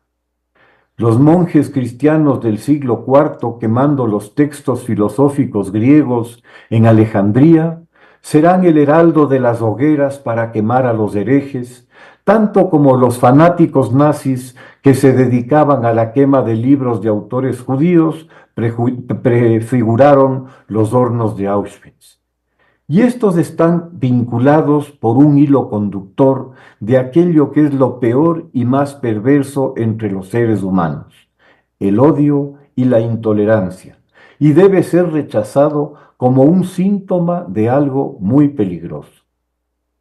Los monjes cristianos del siglo IV quemando los textos filosóficos griegos en Alejandría serán el heraldo de las hogueras para quemar a los herejes, tanto como los fanáticos nazis que se dedicaban a la quema de libros de autores judíos prefiguraron los hornos de Auschwitz. Y estos están vinculados por un hilo conductor de aquello que es lo peor y más perverso entre los seres humanos, el odio y la intolerancia, y debe ser rechazado como un síntoma de algo muy peligroso.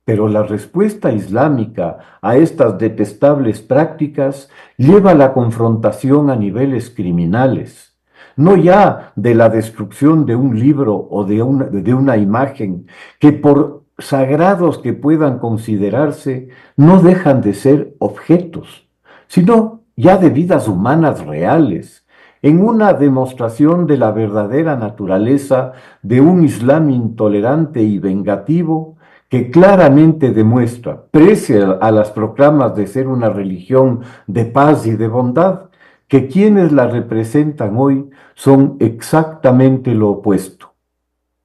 Pero la respuesta islámica a estas detestables prácticas lleva a la confrontación a niveles criminales, no ya de la destrucción de un libro o de una imagen que por sagrados que puedan considerarse no dejan de ser objetos, sino ya de vidas humanas reales, en una demostración de la verdadera naturaleza de un Islam intolerante y vengativo que claramente demuestra, pese a las proclamas de ser una religión de paz y de bondad, que quienes la representan hoy son exactamente lo opuesto,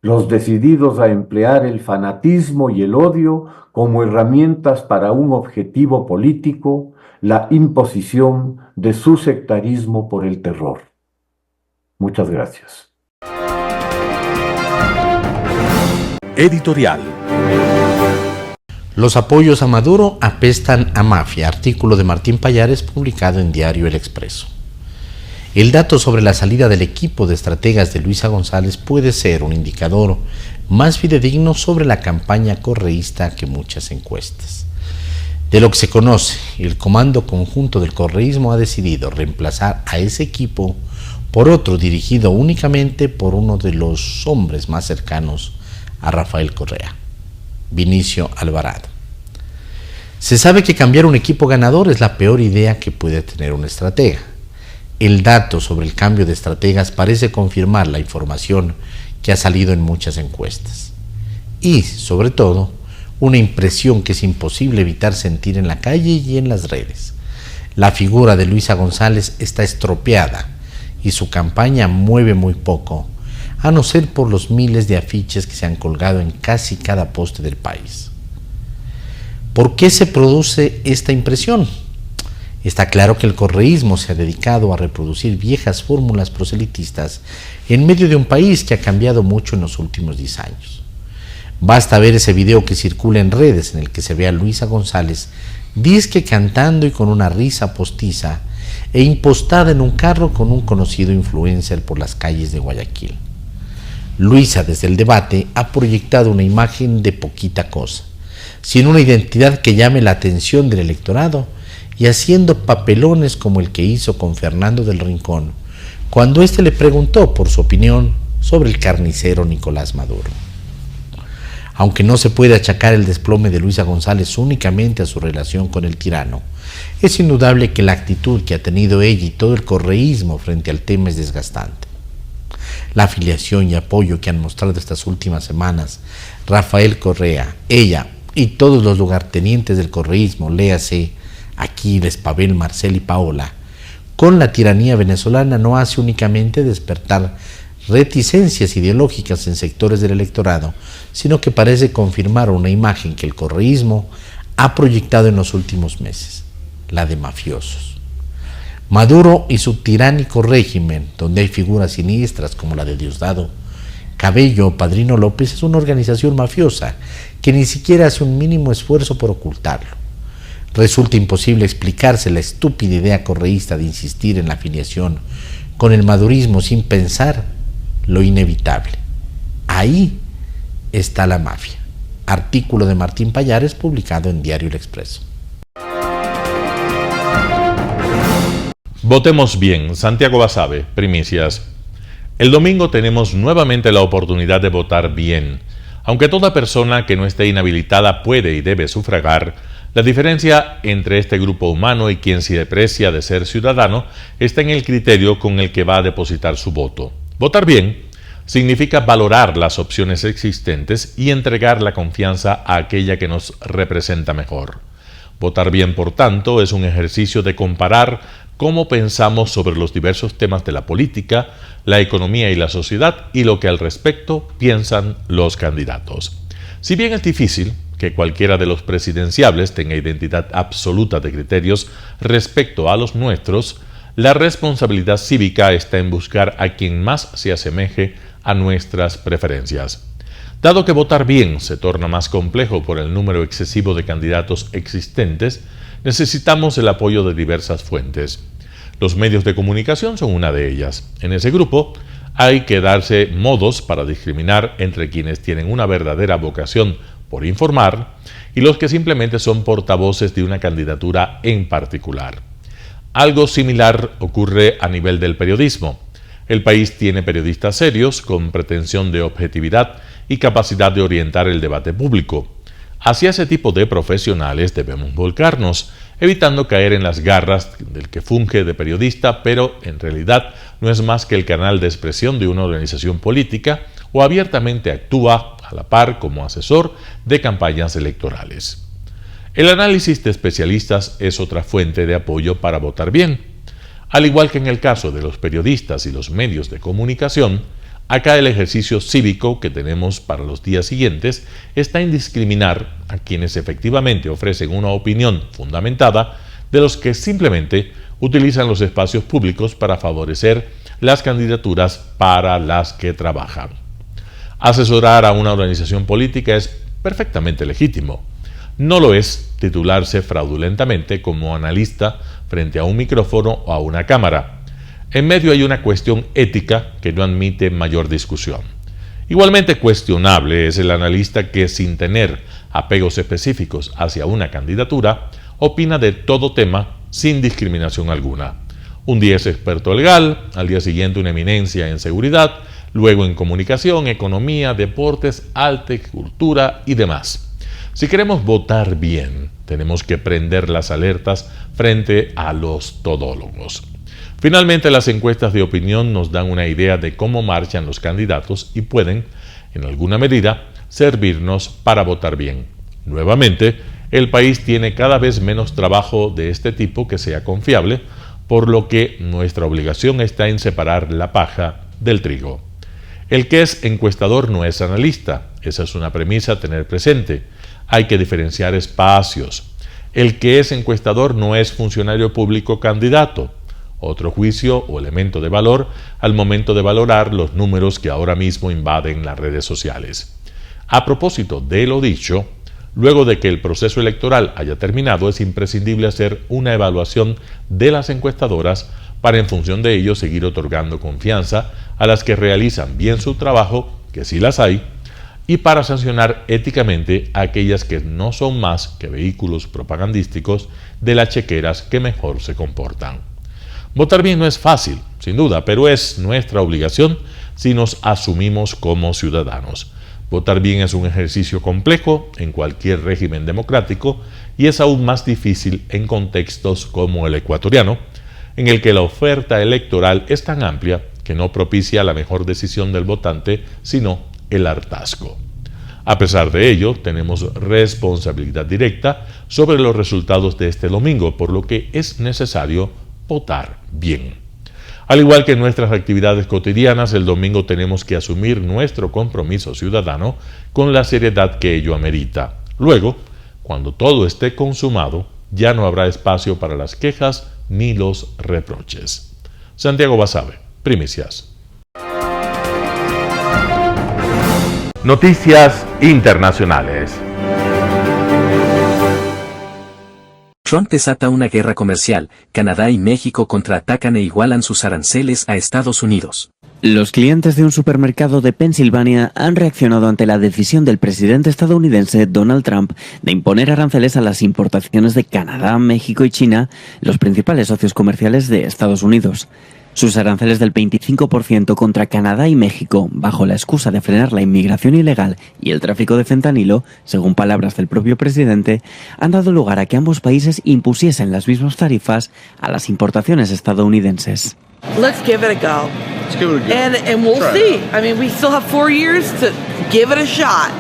los decididos a emplear el fanatismo y el odio como herramientas para un objetivo político, la imposición de su sectarismo por el terror. Muchas gracias. Editorial. Los apoyos a Maduro apestan a mafia, artículo de Martín Pallares publicado en Diario El Expreso. El dato sobre la salida del equipo de estrategas de Luisa González puede ser un indicador más fidedigno sobre la campaña correísta que muchas encuestas. De lo que se conoce, el Comando Conjunto del Correísmo ha decidido reemplazar a ese equipo por otro dirigido únicamente por uno de los hombres más cercanos a Rafael Correa, Vinicio Alvarado. Se sabe que cambiar un equipo ganador es la peor idea que puede tener un estratega. El dato sobre el cambio de estrategas parece confirmar la información que ha salido en muchas encuestas. Y, sobre todo, una impresión que es imposible evitar sentir en la calle y en las redes. La figura de Luisa González está estropeada y su campaña mueve muy poco, a no ser por los miles de afiches que se han colgado en casi cada poste del país. ¿Por qué se produce esta impresión? Está claro que el correísmo se ha dedicado a reproducir viejas fórmulas proselitistas en medio de un país que ha cambiado mucho en los últimos 10 años. Basta ver ese video que circula en redes en el que se ve a Luisa González disque cantando y con una risa postiza e impostada en un carro con un conocido influencer por las calles de Guayaquil. Luisa, desde el debate, ha proyectado una imagen de poquita cosa, sin una identidad que llame la atención del electorado y haciendo papelones como el que hizo con Fernando del Rincón, cuando éste le preguntó por su opinión sobre el carnicero Nicolás Maduro. Aunque no se puede achacar el desplome de Luisa González únicamente a su relación con el tirano, es indudable que la actitud que ha tenido ella y todo el correísmo frente al tema es desgastante. La afiliación y apoyo que han mostrado estas últimas semanas Rafael Correa, ella y todos los lugartenientes del correísmo, léase Aquiles, Pavel, Marcel y Paola, con la tiranía venezolana no hace únicamente despertar reticencias ideológicas en sectores del electorado, sino que parece confirmar una imagen que el correísmo ha proyectado en los últimos meses, la de mafiosos. Maduro y su tiránico régimen, donde hay figuras siniestras como la de Diosdado Cabello o Padrino López, es una organización mafiosa que ni siquiera hace un mínimo esfuerzo por ocultarlo. Resulta imposible explicarse la estúpida idea correísta de insistir en la afiliación con el madurismo sin pensar lo inevitable. Ahí está la mafia. Artículo de Martín Pallares publicado en Diario El Expreso. Votemos bien. Santiago Basabe, primicias. El domingo tenemos nuevamente la oportunidad de votar bien. Aunque toda persona que no esté inhabilitada puede y debe sufragar, la diferencia entre este grupo humano y quien se deprecia de ser ciudadano está en el criterio con el que va a depositar su voto. Votar bien significa valorar las opciones existentes y entregar la confianza a aquella que nos representa mejor. Votar bien, por tanto, es un ejercicio de comparar cómo pensamos sobre los diversos temas de la política, la economía y la sociedad y lo que al respecto piensan los candidatos. Si bien es difícil que cualquiera de los presidenciables tenga identidad absoluta de criterios respecto a los nuestros, la responsabilidad cívica está en buscar a quien más se asemeje a nuestras preferencias. Dado que votar bien se torna más complejo por el número excesivo de candidatos existentes, necesitamos el apoyo de diversas fuentes. Los medios de comunicación son una de ellas. En ese grupo hay que darse modos para discriminar entre quienes tienen una verdadera vocación por informar y los que simplemente son portavoces de una candidatura en particular. Algo similar ocurre a nivel del periodismo. El país tiene periodistas serios con pretensión de objetividad y capacidad de orientar el debate público. Hacia ese tipo de profesionales debemos volcarnos, evitando caer en las garras del que funge de periodista, pero en realidad no es más que el canal de expresión de una organización política o abiertamente actúa a la par como asesor de campañas electorales. El análisis de especialistas es otra fuente de apoyo para votar bien. Al igual que en el caso de los periodistas y los medios de comunicación, acá el ejercicio cívico que tenemos para los días siguientes está en discriminar a quienes efectivamente ofrecen una opinión fundamentada de los que simplemente utilizan los espacios públicos para favorecer las candidaturas para las que trabajan. Asesorar a una organización política es perfectamente legítimo. No lo es titularse fraudulentamente como analista frente a un micrófono o a una cámara. En medio hay una cuestión ética que no admite mayor discusión. Igualmente cuestionable es el analista que, sin tener apegos específicos hacia una candidatura, opina de todo tema sin discriminación alguna. Un día es experto legal, al día siguiente una eminencia en seguridad, luego en comunicación, economía, deportes, arte, cultura y demás. Si queremos votar bien, tenemos que prender las alertas frente a los todólogos. Finalmente, las encuestas de opinión nos dan una idea de cómo marchan los candidatos y pueden, en alguna medida, servirnos para votar bien. Nuevamente, el país tiene cada vez menos trabajo de este tipo que sea confiable, por lo que nuestra obligación está en separar la paja del trigo. El que es encuestador no es analista, esa es una premisa a tener presente. Hay que diferenciar espacios. El que es encuestador no es funcionario público candidato. Otro juicio o elemento de valor al momento de valorar los números que ahora mismo invaden las redes sociales. A propósito de lo dicho, luego de que el proceso electoral haya terminado, es imprescindible hacer una evaluación de las encuestadoras para en función de ello seguir otorgando confianza a las que realizan bien su trabajo, que sí las hay, y para sancionar éticamente a aquellas que no son más que vehículos propagandísticos de las chequeras que mejor se comportan. Votar bien no es fácil, sin duda, pero es nuestra obligación si nos asumimos como ciudadanos. Votar bien es un ejercicio complejo en cualquier régimen democrático y es aún más difícil en contextos como el ecuatoriano, en el que la oferta electoral es tan amplia que no propicia la mejor decisión del votante, sino el hartazgo. A pesar de ello, tenemos responsabilidad directa sobre los resultados de este domingo, por lo que es necesario votar bien. Al igual que en nuestras actividades cotidianas, el domingo tenemos que asumir nuestro compromiso ciudadano con la seriedad que ello amerita. Luego, cuando todo esté consumado, ya no habrá espacio para las quejas ni los reproches. Santiago Basabe, Primicias. Noticias internacionales. Trump desata una guerra comercial. Canadá y México contraatacan e igualan sus aranceles a Estados Unidos. Los clientes de un supermercado de Pensilvania han reaccionado ante la decisión del presidente estadounidense Donald Trump de imponer aranceles a las importaciones de Canadá, México y China, los principales socios comerciales de Estados Unidos. Sus aranceles del 25% contra Canadá y México, bajo la excusa de frenar la inmigración ilegal y el tráfico de fentanilo, según palabras del propio presidente, han dado lugar a que ambos países impusiesen las mismas tarifas a las importaciones estadounidenses. Let's give it a go. Let's give it a go. And we'll see. I mean, we still have 4 years to give it a shot.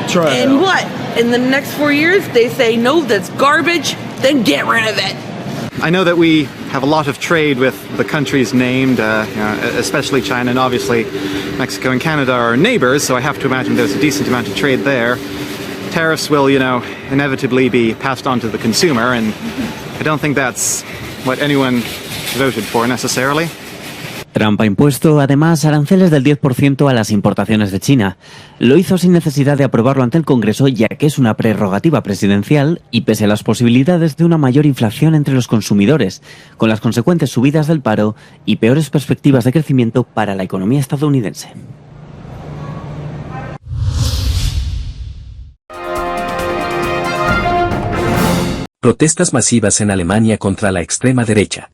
Try it. And what? In the next 4 years, they say, no, that's garbage, then get rid of it. I know that we have a lot of trade with the countries named, especially China, and obviously Mexico and Canada are neighbors, so I have to imagine there's a decent amount of trade there. Tariffs will, inevitably be passed on to the consumer, and I don't think that's what anyone voted for necessarily. Trump ha impuesto además aranceles del 10% a las importaciones de China. Lo hizo sin necesidad de aprobarlo ante el Congreso, ya que es una prerrogativa presidencial y pese a las posibilidades de una mayor inflación entre los consumidores, con las consecuentes subidas del paro y peores perspectivas de crecimiento para la economía estadounidense. Protestas masivas en Alemania contra la extrema derecha.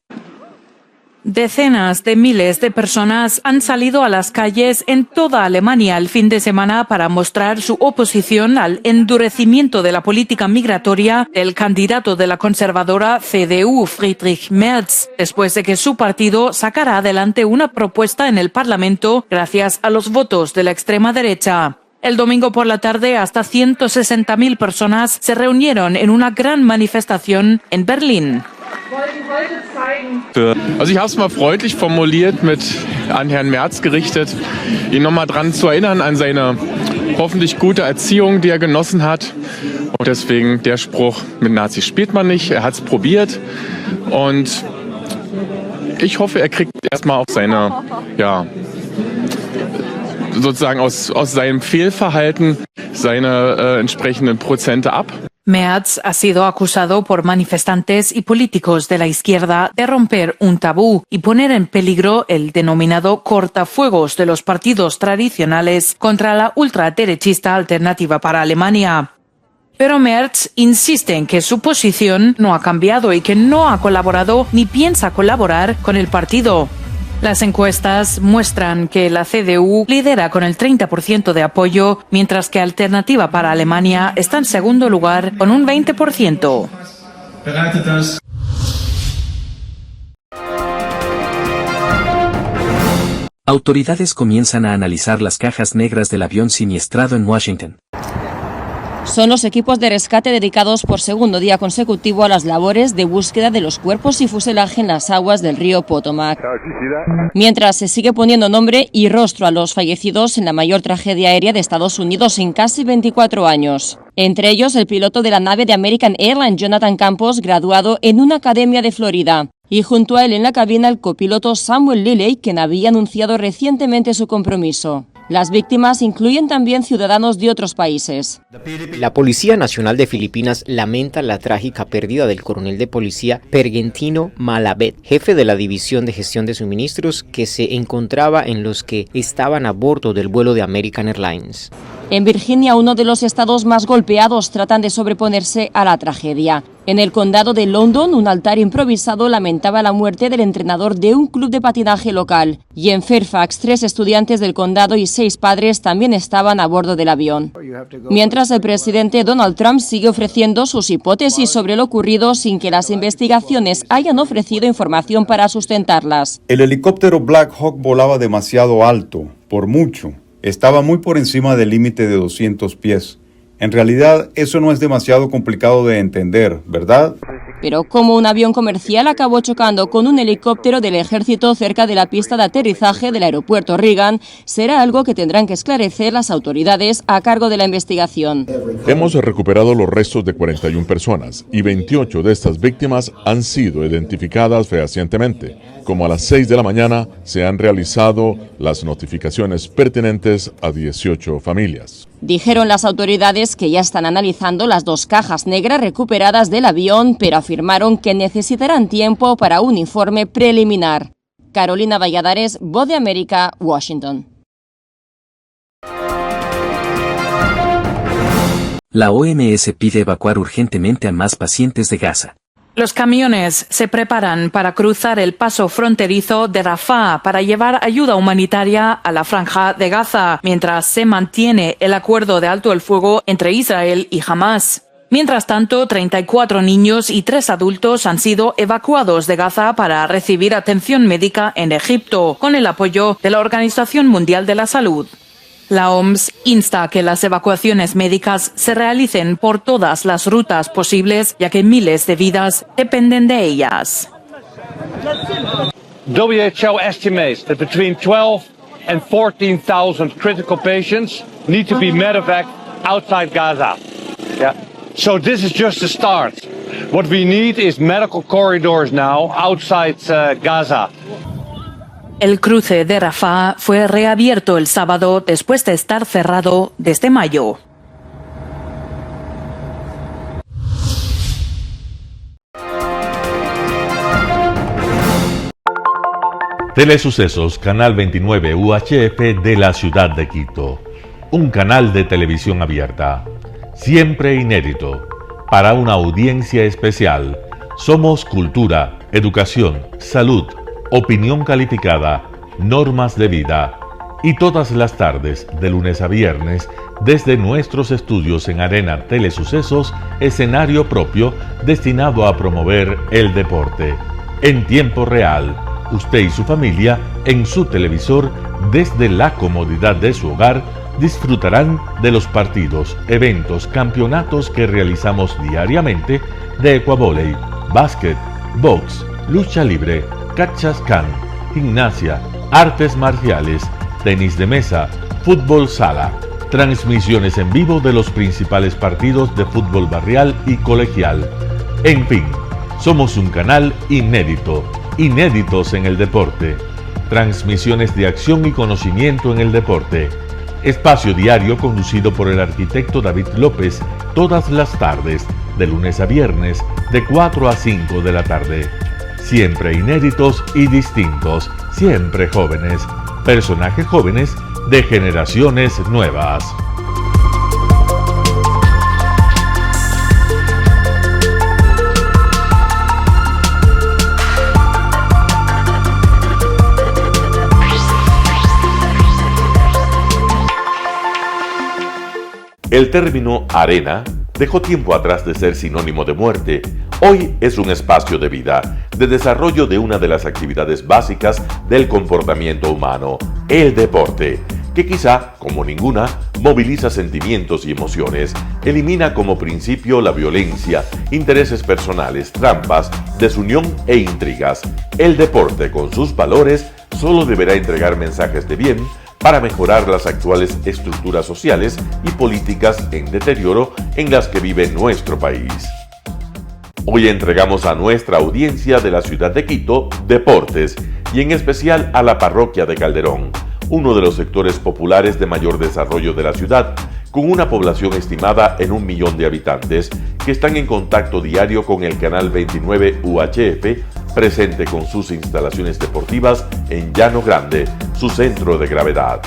Decenas de miles de personas han salido a las calles en toda Alemania el fin de semana para mostrar su oposición al endurecimiento de la política migratoria del candidato de la conservadora CDU, Friedrich Merz, después de que su partido sacara adelante una propuesta en el Parlamento gracias a los votos de la extrema derecha. El domingo por la tarde, hasta 160.000 personas se reunieron en una gran manifestación en Berlín. Also ich habe es mal freundlich formuliert an Herrn Merz gerichtet, ihn nochmal daran zu erinnern an seine hoffentlich gute Erziehung, die genossen hat. Und deswegen der Spruch, mit Nazis spielt man nicht, hat es probiert. Und ich hoffe, kriegt erstmal auf seine, sozusagen aus seinem Fehlverhalten seine entsprechenden Prozente ab. Merz ha sido acusado por manifestantes y políticos de la izquierda de romper un tabú y poner en peligro el denominado cortafuegos de los partidos tradicionales contra la ultraderechista Alternativa para Alemania. Pero Merz insiste en que su posición no ha cambiado y que no ha colaborado ni piensa colaborar con el partido. Las encuestas muestran que la CDU lidera con el 30% de apoyo, mientras que Alternativa para Alemania está en segundo lugar con un 20%. Autoridades comienzan a analizar las cajas negras del avión siniestrado en Washington. Son los equipos de rescate dedicados por segundo día consecutivo a las labores de búsqueda de los cuerpos y fuselaje en las aguas del río Potomac. Mientras se sigue poniendo nombre y rostro a los fallecidos en la mayor tragedia aérea de Estados Unidos en casi 24 años. Entre ellos el piloto de la nave de American Airlines, Jonathan Campos, graduado en una academia de Florida. Y junto a él en la cabina el copiloto Samuel Lilley, quien había anunciado recientemente su compromiso. Las víctimas incluyen también ciudadanos de otros países. La Policía Nacional de Filipinas lamenta la trágica pérdida del coronel de policía Pergentino Malabet, jefe de la División de Gestión de Suministros, que se encontraba en los que estaban a bordo del vuelo de American Airlines. En Virginia, uno de los estados más golpeados, tratan de sobreponerse a la tragedia. En el condado de London, un altar improvisado lamentaba la muerte del entrenador de un club de patinaje local. Y en Fairfax, 3 estudiantes del condado y 6 padres también estaban a bordo del avión. Mientras el presidente Donald Trump sigue ofreciendo sus hipótesis sobre lo ocurrido sin que las investigaciones hayan ofrecido información para sustentarlas. El helicóptero Black Hawk volaba demasiado alto, por mucho. Estaba muy por encima del límite de 200 pies. En realidad, eso no es demasiado complicado de entender, ¿verdad? Pero como un avión comercial acabó chocando con un helicóptero del ejército cerca de la pista de aterrizaje del aeropuerto Reagan, será algo que tendrán que esclarecer las autoridades a cargo de la investigación. Hemos recuperado los restos de 41 personas y 28 de estas víctimas han sido identificadas fehacientemente. Como a las 6 de la mañana se han realizado las notificaciones pertinentes a 18 familias. Dijeron las autoridades que ya están analizando las 2 cajas negras recuperadas del avión, pero afirmaron que necesitarán tiempo para un informe preliminar. Carolina Valladares, Voz de América, Washington. La OMS pide evacuar urgentemente a más pacientes de Gaza. Los camiones se preparan para cruzar el paso fronterizo de Rafah para llevar ayuda humanitaria a la franja de Gaza, mientras se mantiene el acuerdo de alto el fuego entre Israel y Hamas. Mientras tanto, 34 niños y 3 adultos han sido evacuados de Gaza para recibir atención médica en Egipto, con el apoyo de la Organización Mundial de la Salud. La OMS insta a que las evacuaciones médicas se realicen por todas las rutas posibles, ya que miles de vidas dependen de ellas. WHO estimates that between 12 and 14,000 critical patients need to be medevac outside Gaza. Yeah. So this is just the start. What we need is medical corridors now outside Gaza. El cruce de Rafah fue reabierto el sábado después de estar cerrado desde mayo. Telesucesos, Canal 29 UHF de la ciudad de Quito. Un canal de televisión abierta. Siempre inédito. Para una audiencia especial. Somos cultura, educación, salud, opinión calificada, normas de vida. Y todas las tardes, de lunes a viernes, desde nuestros estudios en Arena Telesucesos, escenario propio destinado a promover el deporte. En tiempo real, usted y su familia, en su televisor, desde la comodidad de su hogar, disfrutarán de los partidos, eventos, campeonatos que realizamos diariamente de ecuavóley, básquet, box, lucha libre, cachascán, gimnasia, artes marciales, tenis de mesa, fútbol sala, transmisiones en vivo de los principales partidos de fútbol barrial y colegial. En fin, somos un canal inédito, inéditos en el deporte. Transmisiones de acción y conocimiento en el deporte. Espacio diario conducido por el arquitecto David López todas las tardes, de lunes a viernes, de 4 a 5 de la tarde. Siempre inéditos y distintos, siempre jóvenes. Personajes jóvenes de generaciones nuevas. El término arena dejó tiempo atrás de ser sinónimo de muerte. Hoy es un espacio de vida, de desarrollo de una de las actividades básicas del comportamiento humano, el deporte, que quizá, como ninguna, moviliza sentimientos y emociones, elimina como principio la violencia, intereses personales, trampas, desunión e intrigas. El deporte, con sus valores, solo deberá entregar mensajes de bien para mejorar las actuales estructuras sociales y políticas en deterioro en las que vive nuestro país. Hoy entregamos a nuestra audiencia de la ciudad de Quito deportes y en especial a la parroquia de Calderón, uno de los sectores populares de mayor desarrollo de la ciudad, con una población estimada en 1 millón de habitantes que están en contacto diario con el canal 29 UHF, presente con sus instalaciones deportivas en Llano Grande, su centro de gravedad.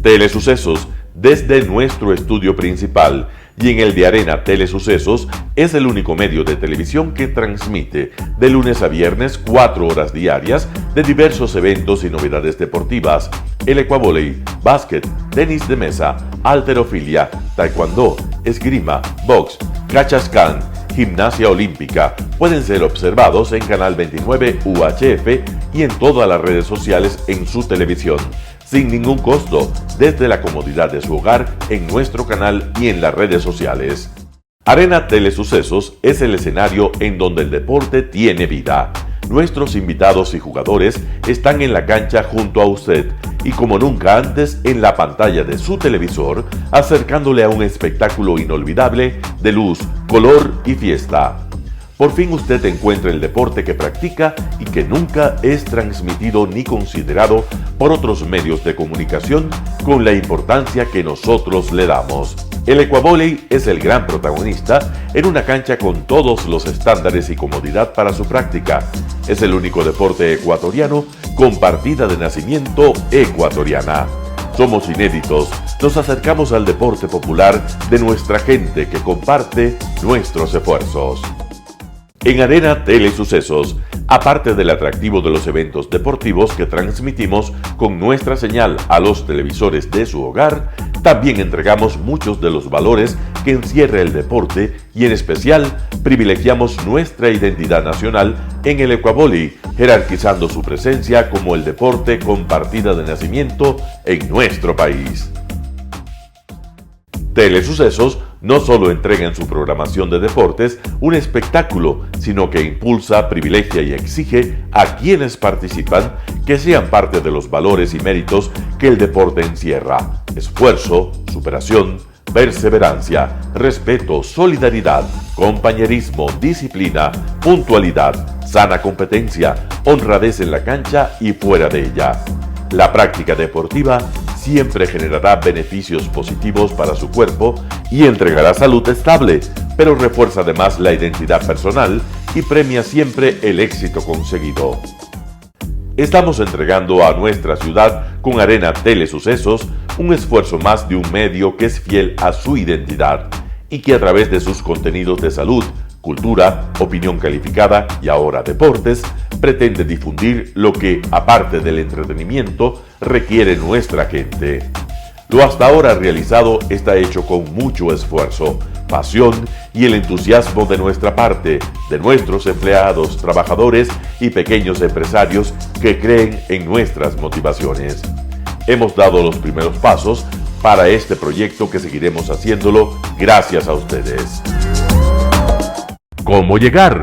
Telesucesos, desde nuestro estudio principal y en el de Arena Telesucesos, es el único medio de televisión que transmite de lunes a viernes 4 horas diarias de diversos eventos y novedades deportivas: el ecuavóley, básquet, tenis de mesa, halterofilia, taekwondo, esgrima, box, cachascán, gimnasia olímpica. Pueden ser observados en Canal 29 UHF y en todas las redes sociales en su televisión, sin ningún costo, desde la comodidad de su hogar, en nuestro canal y en las redes sociales. Arena Telesucesos es el escenario en donde el deporte tiene vida. Nuestros invitados y jugadores están en la cancha junto a usted y como nunca antes en la pantalla de su televisor, acercándole a un espectáculo inolvidable de luz, color y fiesta. Por fin usted encuentra el deporte que practica y que nunca es transmitido ni considerado por otros medios de comunicación con la importancia que nosotros le damos. El ecuavóley es el gran protagonista en una cancha con todos los estándares y comodidad para su práctica. Es el único deporte ecuatoriano con partida de nacimiento ecuatoriana. Somos inéditos, nos acercamos al deporte popular de nuestra gente que comparte nuestros esfuerzos. En Arena Telesucesos, aparte del atractivo de los eventos deportivos que transmitimos con nuestra señal a los televisores de su hogar, también entregamos muchos de los valores que encierra el deporte y en especial privilegiamos nuestra identidad nacional en el ecuavóley, jerarquizando su presencia como el deporte con partida de nacimiento en nuestro país. Telesucesos no solo entrega en su programación de deportes un espectáculo, sino que impulsa, privilegia y exige a quienes participan que sean parte de los valores y méritos que el deporte encierra: esfuerzo, superación, perseverancia, respeto, solidaridad, compañerismo, disciplina, puntualidad, sana competencia, honradez en la cancha y fuera de ella. La práctica deportiva siempre generará beneficios positivos para su cuerpo y entregará salud estable, pero refuerza además la identidad personal y premia siempre el éxito conseguido. Estamos entregando a nuestra ciudad con Arena Telesucesos un esfuerzo más de un medio que es fiel a su identidad y que a través de sus contenidos de salud, cultura, opinión calificada y ahora deportes, pretende difundir lo que, aparte del entretenimiento, requiere nuestra gente. Lo hasta ahora realizado está hecho con mucho esfuerzo, pasión y el entusiasmo de nuestra parte, de nuestros empleados, trabajadores y pequeños empresarios que creen en nuestras motivaciones. Hemos dado los primeros pasos para este proyecto que seguiremos haciéndolo gracias a ustedes. ¿Cómo llegar?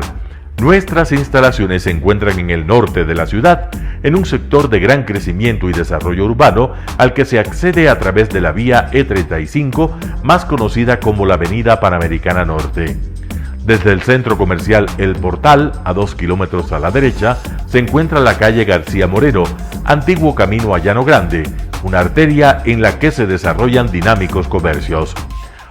Nuestras instalaciones se encuentran en el norte de la ciudad, en un sector de gran crecimiento y desarrollo urbano al que se accede a través de la vía E35, más conocida como la Avenida Panamericana Norte. Desde el centro comercial El Portal, a 2 kilómetros a la derecha, se encuentra la calle García Moreno, antiguo camino a Llano Grande, una arteria en la que se desarrollan dinámicos comercios.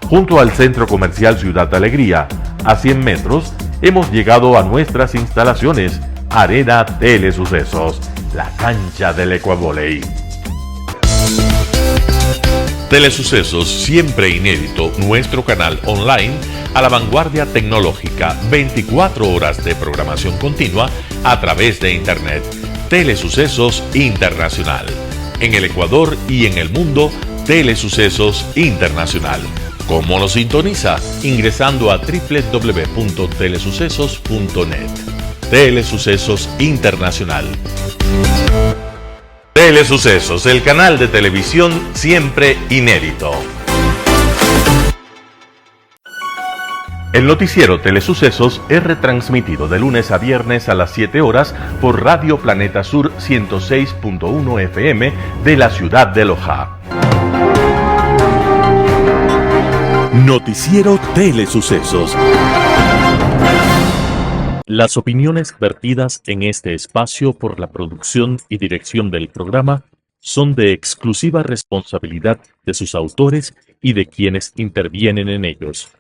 Junto al centro comercial Ciudad Alegría, a 100 metros, hemos llegado a nuestras instalaciones, Arena Telesucesos, la cancha del Ecuavóley. Telesucesos, siempre inédito, nuestro canal online a la vanguardia tecnológica, 24 horas de programación continua a través de Internet. Telesucesos Internacional. En el Ecuador y en el mundo, Telesucesos Internacional. ¿Cómo lo sintoniza? Ingresando a www.telesucesos.net. Telesucesos Internacional. Telesucesos, el canal de televisión siempre inédito. El noticiero Telesucesos es retransmitido de lunes a viernes a las 7 horas por Radio Planeta Sur 106.1 FM de la ciudad de Loja. Noticiero Telesucesos. Las opiniones vertidas en este espacio por la producción y dirección del programa son de exclusiva responsabilidad de sus autores y de quienes intervienen en ellos.